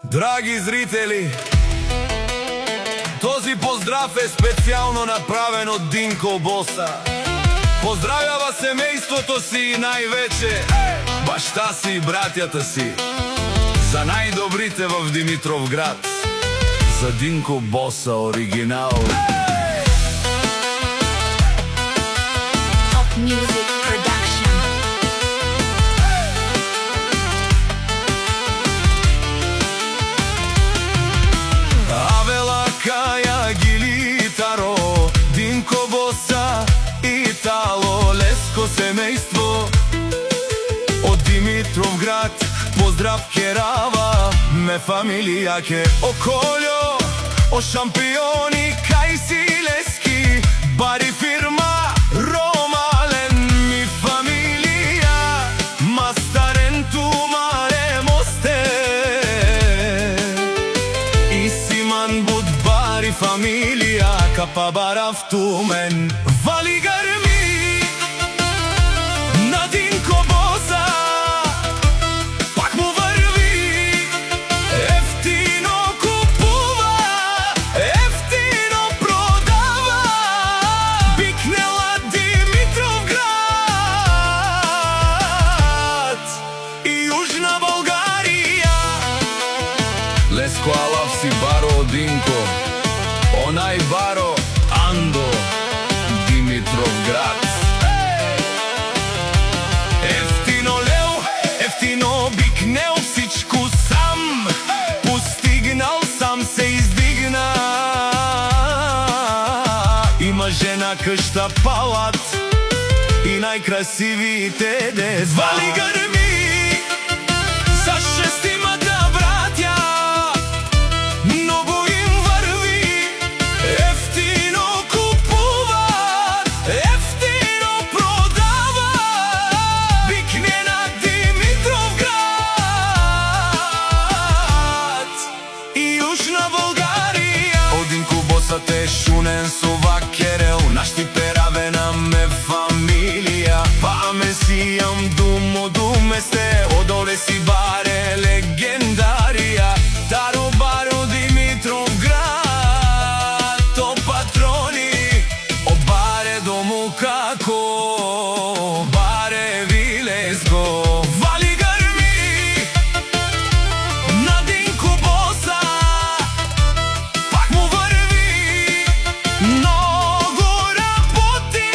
Драги зрители, този поздрав е специјално направен од Динко Боса. Поздравява семејството си и највече башта си и братјата си за најдобрите в Димитровград. За Динко Боса оригинал. Top Music Production. Авела Каја Гилитаро, Динко Боса и Тало Леско семејство од Димитровград. Поздрав керава ме фамилија ке околјо, о шампиони кај си Лески, бари фирма Ромален ми фамилија, мастарен ту маре мосте, и симан буд бари фамилија, капа барав ту мен, вали гарми на Динко Боса. Леско алав си баро Динко, онај баро Андо, Димитровград. Ефтино лео, ефтино бикнел, всичко сам постигнал, сам се издигна. Има жена, къща, палат и најкрасивите деца. Вали гърми за шестимата братја, много им върви, ефтино купуват, ефтино продават, викне на Димитровград и Южна Българија. Одинко Боса те шунен со вакерел, нашти перавена ме фамилија, па ме сијам думо думесте, одоле си баре легендарија, таро баро Димитровград, о патрони, о баре дому како, баре вилеско. Вали гарми на Динко Боса, пак му върви, много работи,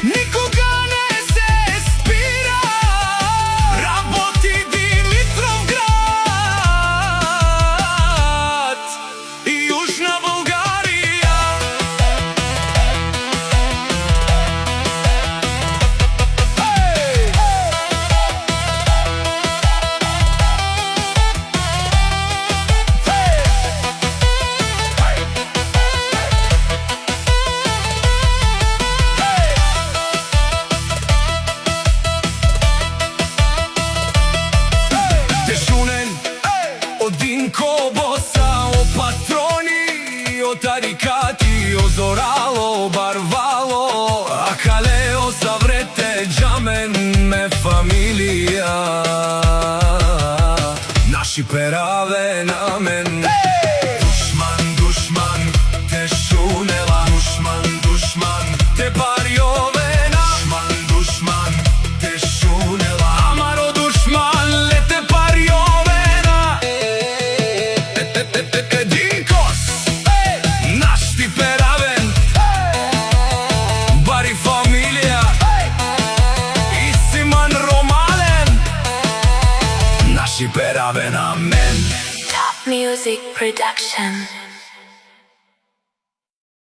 никога не се спира, работи Димитровград и Южна Българија. Те шунен од Динко Боса, о патрони, о тарикати, о зорало, барвало, а калео саврете джамен ме фамилија, наши пераве на мен. Душман, душман, те шунела, душман, душман, те барјовена, душман, душман, те шунела, амаро душман, лете барјовена. Динкос, наш ти перавен, бари фамилија, и симан Ромален, наши перавена мен. Top Music Production.